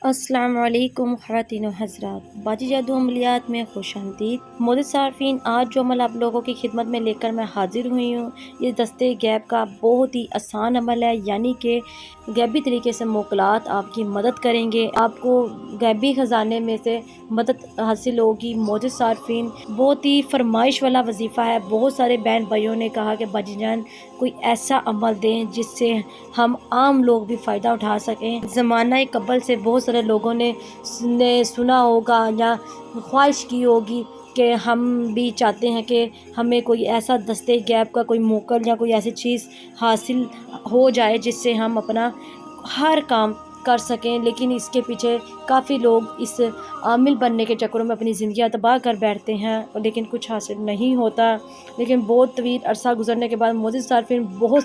السلام علیکم خواتین و حضرات، باجی جادو عملیات میں خوش آمدید۔ معزز صارفین، آج جو عمل آپ لوگوں کی خدمت میں لے کر میں حاضر ہوئی ہوں، یہ دستے غیب کا بہت ہی آسان عمل ہے، یعنی کہ غیبی طریقے سے موکلات آپ کی مدد کریں گے، آپ کو غیبی خزانے میں سے مدد حاصل ہوگی۔ معزز صارفین، بہت ہی فرمائش والا وظیفہ ہے۔ بہت سارے بہن بھائیوں نے کہا کہ باجی جان کوئی ایسا عمل دیں جس سے ہم عام لوگ بھی فائدہ اٹھا سکیں۔ زمانہ قبل سے بہت سارے لوگوں نے سنا ہوگا یا خواہش کی ہوگی کہ ہم بھی چاہتے ہیں کہ ہمیں کوئی ایسا دستے غیب کا کوئی موکل یا کوئی ایسی چیز حاصل ہو جائے جس سے ہم اپنا ہر کام کر سکیں، لیکن اس کے پیچھے کافی لوگ اس عامل بننے کے چکروں میں اپنی زندگیاں تباہ کر بیٹھتے ہیں، لیکن کچھ حاصل نہیں ہوتا۔ لیکن بہت طویل عرصہ گزرنے کے بعد معزز صارفین، بہت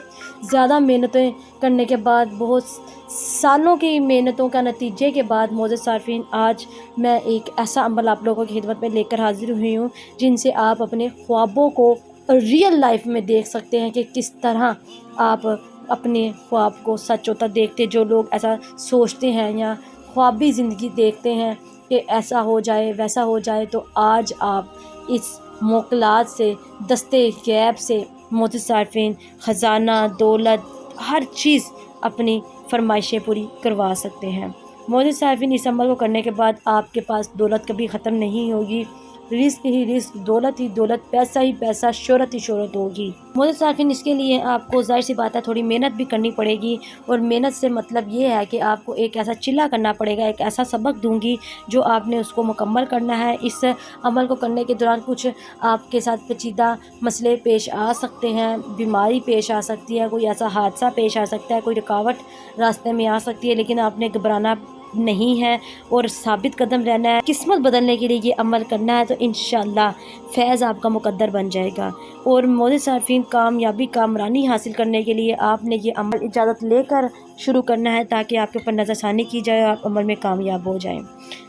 زیادہ محنتیں کرنے کے بعد، بہت سالوں کی محنتوں کا نتیجے کے بعد معزز صارفین، آج میں ایک ایسا عمل آپ لوگوں کی خدمت میں لے کر حاضر ہوئی ہوں جن سے آپ اپنے خوابوں کو ریئل لائف میں دیکھ سکتے ہیں کہ کس طرح آپ اپنے خواب کو سچ ہوتا دیکھتے۔ جو لوگ ایسا سوچتے ہیں یا خوابی زندگی دیکھتے ہیں کہ ایسا ہو جائے ویسا ہو جائے، تو آج آپ اس موکلات سے، دستے غیب سے معزز صارفین خزانہ، دولت، ہر چیز اپنی فرمائشیں پوری کروا سکتے ہیں۔ معزز صارفین، اس عمل کو کرنے کے بعد آپ کے پاس دولت کبھی ختم نہیں ہوگی، رزق ہی رزق، دولت ہی دولت، پیسہ ہی پیسہ، شہرت ہی شہرت ہوگی۔ معزز صارفین، اس کے لیے آپ کو ظاہر سی بات ہے تھوڑی محنت بھی کرنی پڑے گی، اور محنت سے مطلب یہ ہے کہ آپ کو ایک ایسا چلہ کرنا پڑے گا، ایک ایسا سبق دوں گی جو آپ نے اس کو مکمل کرنا ہے۔ اس عمل کو کرنے کے دوران کچھ آپ کے ساتھ پیچیدہ مسئلے پیش آ سکتے ہیں، بیماری پیش آ سکتی ہے، کوئی ایسا حادثہ پیش آ سکتا ہے، کوئی رکاوٹ راستے میں آ سکتی ہے، لیکن آپ نے گھبرانا نہیں ہے اور ثابت قدم رہنا ہے۔ قسمت بدلنے کے لیے یہ عمل کرنا ہے تو انشاءاللہ فیض آپ کا مقدر بن جائے گا۔ اور معزز صارفین، کامیابی کامرانی حاصل کرنے کے لیے آپ نے یہ عمل اجازت لے کر شروع کرنا ہے تاکہ آپ کے اوپر نظر ثانی کی جائے اور آپ عمل میں کامیاب ہو جائیں۔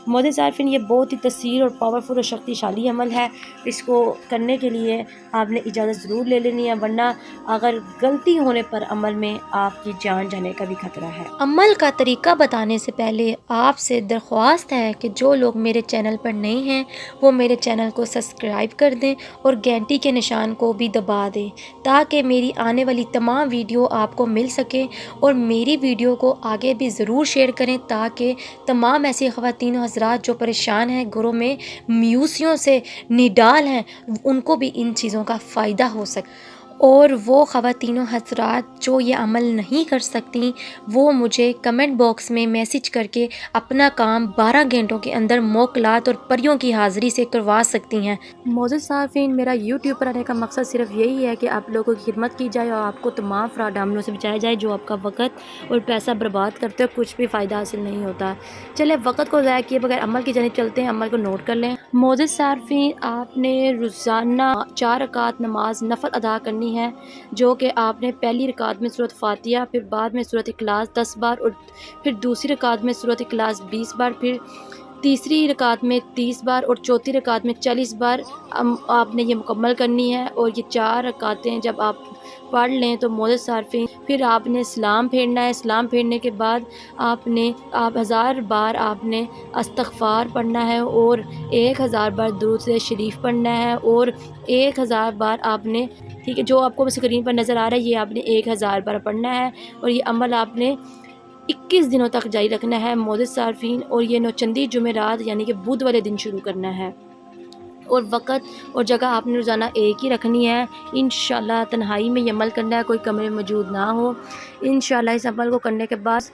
معزز صارفین، یہ بہت ہی تاثیر اور پاورفل اور شکتی شالی عمل ہے۔ اس کو کرنے کے لیے آپ نے اجازت ضرور لے لینی ہے، ورنہ اگر غلطی ہونے پر عمل میں آپ کی جان جانے کا بھی خطرہ ہے۔ عمل کا طریقہ بتانے سے پہلے آپ سے درخواست ہے کہ جو لوگ میرے چینل پر نئے ہیں وہ میرے چینل کو سبسکرائب کر دیں اور گھنٹی کے نشان کو بھی دبا دیں تاکہ میری آنے والی تمام ویڈیو آپ کو مل سکیں، اور میری ویڈیو کو آگے بھی ضرور شیئر کریں تاکہ تمام ایسی خواتین و حضرات جو پریشان ہیں، گھروں میں میوسیوں سے نڈال ہیں، ان کو بھی ان چیزوں کا فائدہ ہو سکے۔ اور وہ خواتین و حضرات جو یہ عمل نہیں کر سکتی، وہ مجھے کمنٹ باکس میں میسج کر کے اپنا کام 12 گھنٹوں کے اندر موکلات اور پریوں کی حاضری سے کروا سکتی ہیں۔ معزز صارفین، میرا یوٹیوب پر آنے کا مقصد صرف یہی ہے کہ آپ لوگوں کی خدمت کی جائے اور آپ کو تمام فراڈ عملوں سے بچایا جائے جو آپ کا وقت اور پیسہ برباد کرتے ہو، کچھ بھی فائدہ حاصل نہیں ہوتا۔ چلے وقت کو ضائع کیے بغیر عمل کی جانب چلتے ہیں، عمل کو نوٹ کر لیں۔ معزز صارفین، آپ نے روزانہ 4 رکعت نماز نفل ادا کرنی ہے، جو کہ آپ نے پہلی رکعت میں سورۃ فاتحہ، پھر بعد میں سورۃ اخلاص 10 بار، اور پھر دوسری رکعت میں سورۃ اخلاص 20 بار، پھر تیسری رکعت میں 30 بار اور چوتھی رکعت میں 40 بار آپ نے یہ مکمل کرنی ہے۔ اور یہ 4 رکعتیں جب آپ پڑھ لیں تو معزز صارفین پھر آپ نے سلام پھیرنا ہے۔ سلام پھیرنے کے بعد آپ 1000 بار آپ نے استغفار پڑھنا ہے، اور 1000 بار درود شریف پڑھنا ہے، اور 1000 بار آپ نے، ٹھیک ہے، جو آپ کو اسکرین پر نظر آ رہا ہے یہ آپ نے 1000 بار پڑھنا ہے، اور یہ عمل آپ نے 21 دنوں تک جاری رکھنا ہے معزز صارفین۔ اور یہ نوچندی جمعرات یعنی کہ بدھ والے دن شروع کرنا ہے، اور وقت اور جگہ آپ نے روزانہ ایک ہی رکھنی ہے۔ انشاءاللہ تنہائی میں یہ عمل کرنا ہے، کوئی کمرے میں موجود نہ ہو۔ انشاءاللہ اس عمل کو کرنے کے بعد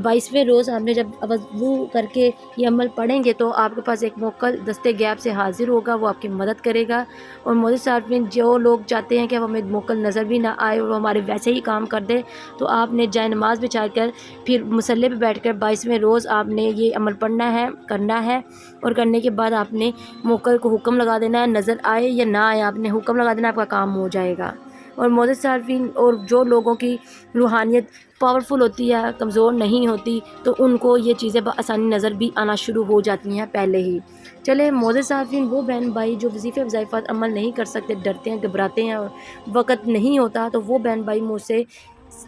22ویں روز آپ نے جب وضو کر کے یہ عمل پڑھیں گے تو آپ کے پاس ایک موکل دستے غیب سے حاضر ہوگا، وہ آپ کی مدد کرے گا۔ اور معزز صارفین، جو لوگ چاہتے ہیں کہ ہمیں موکل نظر بھی نہ آئے اور وہ ہمارے ویسے ہی کام کر دے، تو آپ نے جائے نماز بچھا کر پھر مصلی پہ بیٹھ کر 22ویں روز آپ نے یہ عمل پڑھنا ہے، کرنا ہے، اور کرنے کے بعد آپ نے موکل کو حکم لگا دینا ہے، نظر آئے یا نہ آئے آپ نے حکم لگا دینا، آپ کا کام ہو جائے گا۔ اور معزز صارفین، اور جو لوگوں کی روحانیت پاورفل ہوتی ہے، کمزور نہیں ہوتی، تو ان کو یہ چیزیں بآسانی نظر بھی آنا شروع ہو جاتی ہیں پہلے ہی۔ چلے معزز صارفین، وہ بہن بھائی جو وظیفے وظائفات عمل نہیں کر سکتے، ڈرتے ہیں، گھبراتے ہیں اور وقت نہیں ہوتا، تو وہ بہن بھائی مجھ سے